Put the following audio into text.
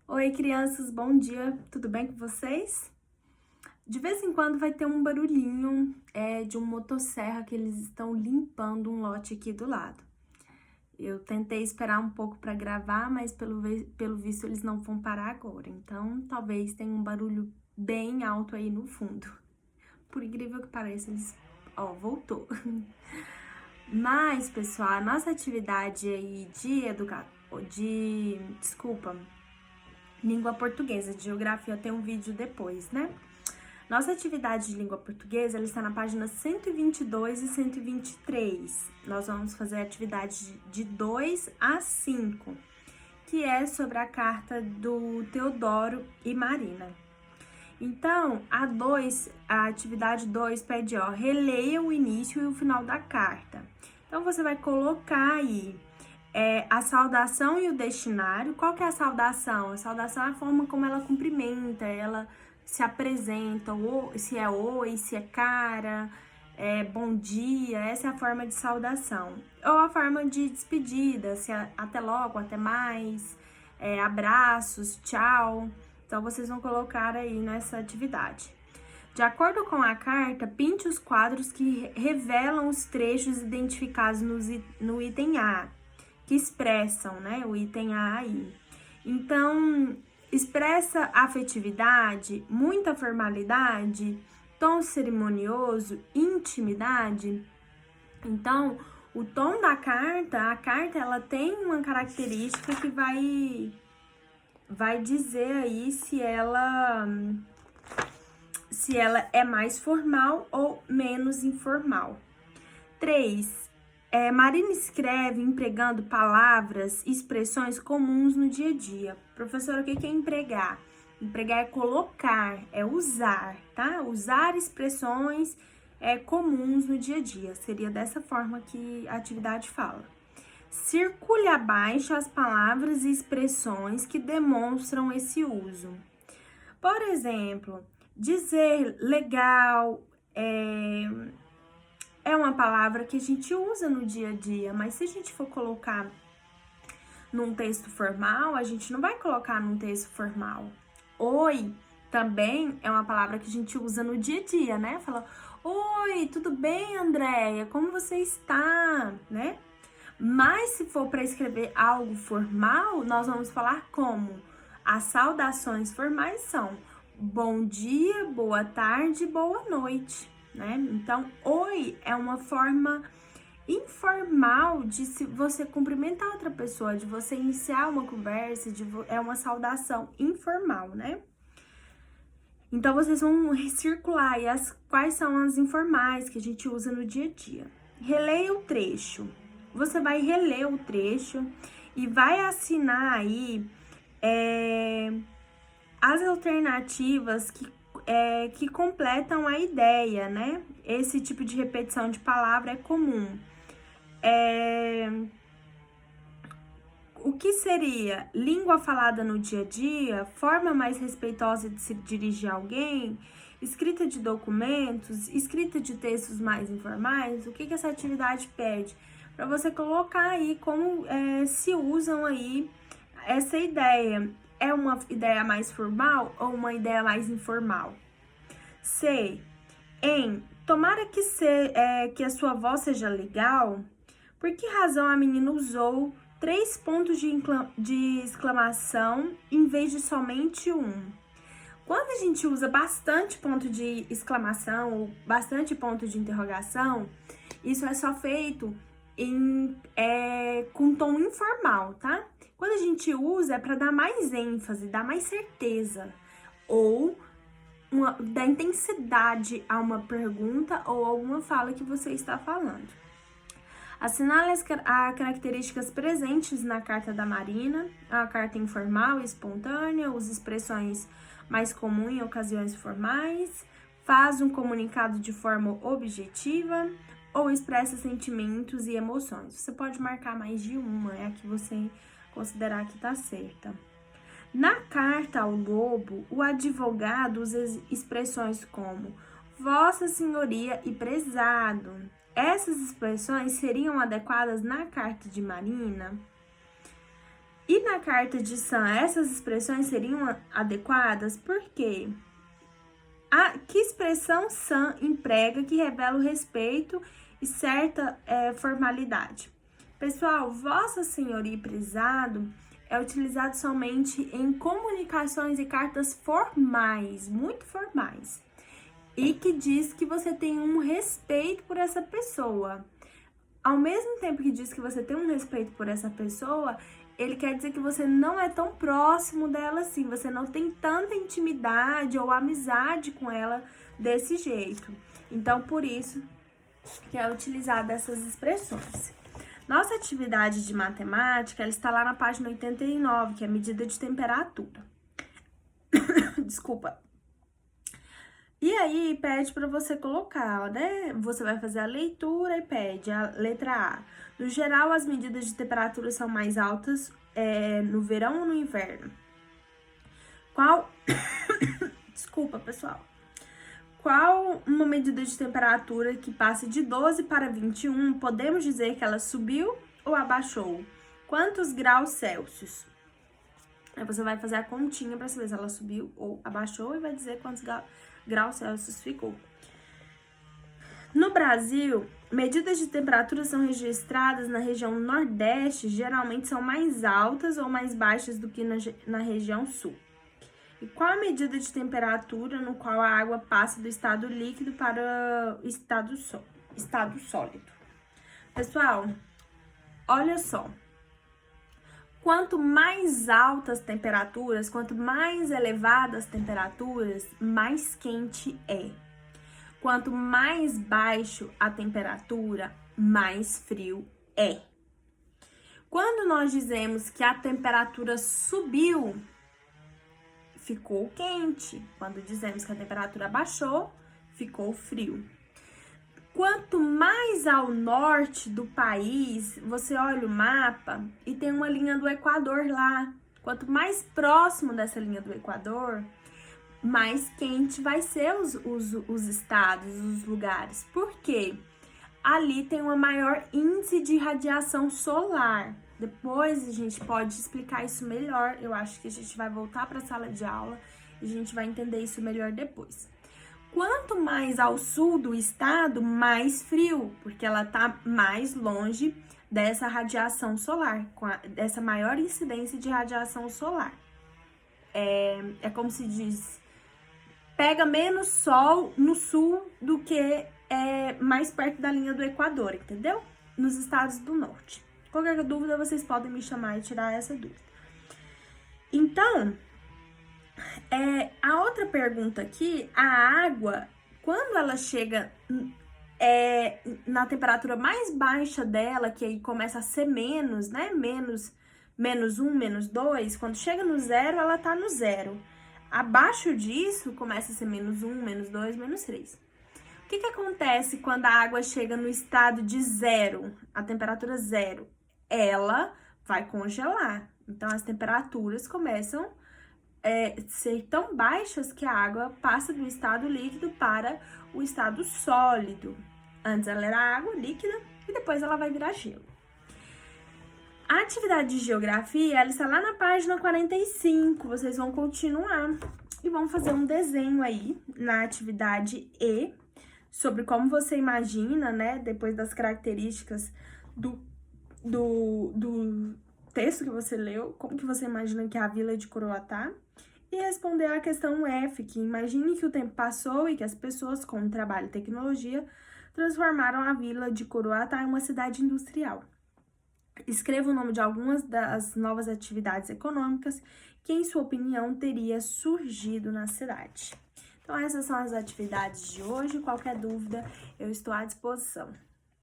Oi, crianças, bom dia, tudo bem com vocês? De vez em quando vai ter um barulhinho de uma motosserra que eles estão limpando um lote aqui do lado. Eu tentei esperar um pouco para gravar, mas pelo visto eles não vão parar agora, então talvez tenha um barulho bem alto aí no fundo. Por incrível que pareça, voltou. Mas, pessoal, a nossa atividade aí língua portuguesa, de geografia, eu tenho um vídeo depois, né? Nossa atividade de língua portuguesa, ela está na página 122 e 123. Nós vamos fazer a atividade de 2 a 5, que é sobre a carta do Teodoro e Marina. Então, a atividade 2 pede, releia o início e o final da carta. Então, você vai colocar aí a saudação e o destinário. Qual que é a saudação? A saudação é a forma como ela cumprimenta, ela se apresenta, ou se é oi, se é cara, bom dia, essa é a forma de saudação. Ou a forma de despedida, se é até logo, até mais, abraços, tchau. Então, vocês vão colocar aí nessa atividade. De acordo com a carta, pinte os quadros que revelam os trechos identificados no item A, que expressam, né, o item A aí. Então, expressa afetividade, muita formalidade, tom cerimonioso, intimidade. Então, o tom da carta, a carta ela tem uma característica que vai dizer aí se ela é mais formal ou menos informal. 3. Marina escreve empregando palavras e expressões comuns no dia a dia. Professora, o que é empregar? Empregar é colocar, é usar, tá? Usar expressões comuns no dia a dia. Seria dessa forma que a atividade fala. Circule abaixo as palavras e expressões que demonstram esse uso. Por exemplo, dizer legal, é uma palavra que a gente usa no dia a dia, mas se a gente for colocar num texto formal, a gente não vai colocar num texto formal. Oi também é uma palavra que a gente usa no dia a dia, né? Fala, oi, tudo bem, Andréia? Como você está, né? Mas se for para escrever algo formal, nós vamos falar como? As saudações formais são bom dia, boa tarde, boa noite, né? Então, oi é uma forma informal de se você cumprimentar outra pessoa, de você iniciar uma conversa, é uma saudação informal, né? Então, vocês vão circular aí quais são as informais que a gente usa no dia a dia. Releia o trecho. Você vai reler o trecho e vai assinar aí as alternativas que completam a ideia, né? Esse tipo de repetição de palavra é comum. O que seria língua falada no dia a dia, forma mais respeitosa de se dirigir a alguém, escrita de documentos, escrita de textos mais informais? O que essa atividade pede? Para você colocar aí como se usam aí essa ideia. É uma ideia mais formal ou uma ideia mais informal? C. Tomara que a sua voz seja legal. Por que razão a menina usou 3 pontos de exclamação em vez de somente um? Quando a gente usa bastante ponto de exclamação ou bastante ponto de interrogação, isso é só feito com tom informal, tá? Quando a gente usa é para dar mais ênfase, dar mais certeza, ou dar intensidade a uma pergunta ou alguma fala que você está falando. Assinale as características presentes na carta da Marina, a carta informal e espontânea, usa expressões mais comuns em ocasiões formais, faz um comunicado de forma objetiva ou expressa sentimentos e emoções. Você pode marcar mais de uma, é a que você considerar que está certa. Na carta ao lobo, o advogado usa expressões como Vossa Senhoria e prezado. Essas expressões seriam adequadas na carta de Marina? E na carta de Sam, essas expressões seriam adequadas? Por quê? Que expressão Sam emprega que revela o respeito e certa formalidade? Pessoal, Vossa Senhoria e Prezado é utilizado somente em comunicações e cartas formais, muito formais, e que diz que você tem um respeito por essa pessoa. Ao mesmo tempo que diz que você tem um respeito por essa pessoa, ele quer dizer que você não é tão próximo dela assim, você não tem tanta intimidade ou amizade com ela desse jeito. Então, por isso que é utilizada essas expressões. Nossa atividade de matemática, ela está lá na página 89, que é a medida de temperatura. Desculpa. E aí, pede para você colocar, né? Você vai fazer a leitura e pede a letra A. No geral, as medidas de temperatura são mais altas no verão ou no inverno? Qual... Desculpa, pessoal. Qual uma medida de temperatura que passe de 12 para 21, podemos dizer que ela subiu ou abaixou? Quantos graus Celsius? Aí você vai fazer a continha para saber se ela subiu ou abaixou e vai dizer quantos graus Celsius ficou. No Brasil, medidas de temperatura são registradas na região Nordeste, geralmente são mais altas ou mais baixas do que na região Sul. E qual a medida de temperatura no qual a água passa do estado líquido para o estado sólido? Pessoal, olha só. Quanto mais altas temperaturas, quanto mais elevadas temperaturas, mais quente é. Quanto mais baixo a temperatura, mais frio é. Quando nós dizemos que a temperatura subiu, ficou quente. Quando dizemos que a temperatura baixou, ficou frio. Quanto mais ao norte do país, você olha o mapa e tem uma linha do Equador lá. Quanto mais próximo dessa linha do Equador, mais quente vai ser os estados, os lugares. Por quê? Ali tem uma maior índice de radiação solar. Depois a gente pode explicar isso melhor. Eu acho que a gente vai voltar para a sala de aula e a gente vai entender isso melhor depois. Quanto mais ao sul do estado, mais frio, porque ela tá mais longe dessa radiação solar, dessa maior incidência de radiação solar. É como se diz, pega menos sol no sul do que mais perto da linha do Equador, entendeu? Nos estados do norte. Qualquer dúvida, vocês podem me chamar e tirar essa dúvida. Então, a outra pergunta aqui, a água, quando ela chega na temperatura mais baixa dela, que aí começa a ser menos, né? Menos 1, menos 2, quando chega no zero, ela tá no zero. Abaixo disso, começa a ser menos 1, menos 2, menos 3. O que acontece quando a água chega no estado de zero, a temperatura zero? Ela vai congelar. Então, as temperaturas começam a ser tão baixas que a água passa do estado líquido para o estado sólido. Antes ela era água líquida e depois ela vai virar gelo. A atividade de geografia, ela está lá na página 45. Vocês vão continuar e vão fazer um desenho aí na atividade E, sobre como você imagina, né, depois das características do texto que você leu, como que você imagina que é a vila de Coroatá, e responder a questão F, que imagine que o tempo passou e que as pessoas com trabalho e tecnologia transformaram a vila de Coroatá em uma cidade industrial. Escreva o nome de algumas das novas atividades econômicas que, em sua opinião, teria surgido na cidade. Então, essas são as atividades de hoje. Qualquer dúvida, eu estou à disposição.